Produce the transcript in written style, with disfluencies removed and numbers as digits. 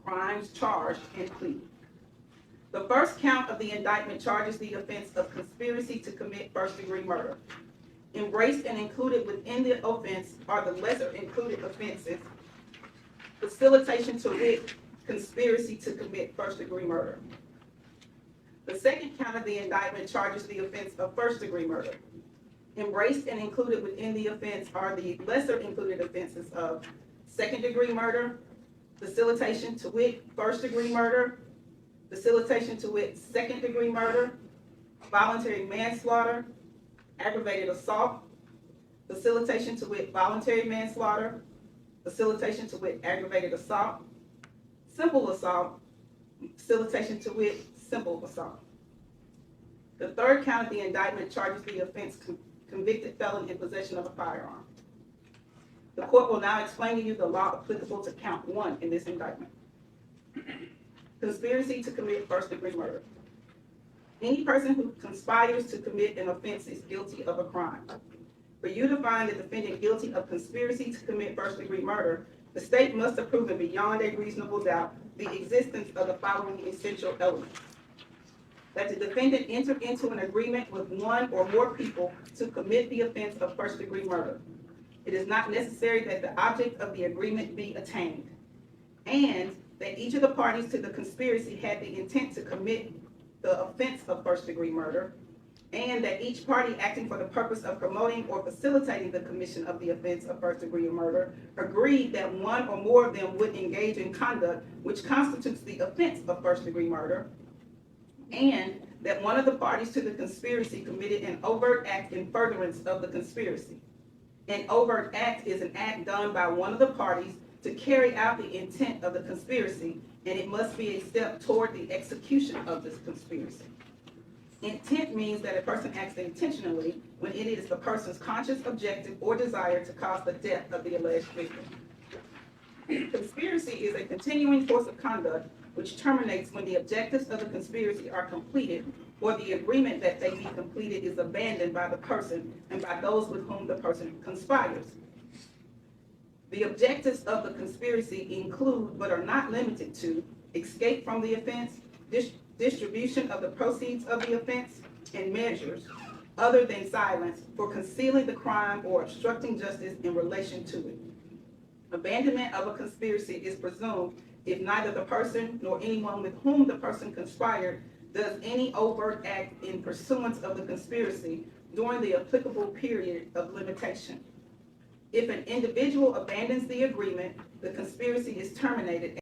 crimes charged and pleaded. The first count of the indictment charges the offense of conspiracy to commit first-degree murder. Embraced and included within the offense are the lesser included offenses: facilitation to wit, conspiracy to commit first-degree murder. The second count of the indictment charges the offense of first-degree murder. Embraced and included within the offense are the lesser included offenses of second-degree murder, facilitation to wit, first-degree murder, facilitation to wit, second-degree murder, voluntary manslaughter, aggravated assault, facilitation to wit, voluntary manslaughter, facilitation to wit, aggravated assault, simple assault, facilitation to wit, simple assault. The third count of the indictment charges the offense convicted felon in possession of a firearm. The court will now explain to you the law applicable to count 1 in this indictment. Conspiracy to commit first-degree murder. Any person who conspires to commit an offense is guilty of a crime. For you to find the defendant guilty of conspiracy to commit first-degree murder, the state must have proven beyond a reasonable doubt the existence of the following essential elements: that the defendant entered into an agreement with one or more people to commit the offense of first-degree murder. It is not necessary that the object of the agreement be attained, and that each of the parties to the conspiracy had the intent to commit the offense of first-degree murder, and that each party acting for the purpose of promoting or facilitating the commission of the offense of first-degree murder agreed that one or more of them would engage in conduct which constitutes the offense of first-degree murder, and that one of the parties to the conspiracy committed an overt act in furtherance of the conspiracy. An overt act is an act done by one of the parties to carry out the intent of the conspiracy, and it must be a step toward the execution of this conspiracy. Intent means that a person acts intentionally when it is the person's conscious objective or desire to cause the death of the alleged victim. Conspiracy is a continuing course of conduct which terminates when the objectives of the conspiracy are completed, or the agreement that they be completed is abandoned by the person and by those with whom the person conspires. The objectives of the conspiracy include, but are not limited to, escape from the offense, distribution of the proceeds of the offense, and measures, other than silence, for concealing the crime or obstructing justice in relation to it. Abandonment of a conspiracy is presumed if neither the person nor anyone with whom the person conspired does any overt act in pursuance of the conspiracy during the applicable period of limitation. If an individual abandons the agreement, the conspiracy is terminated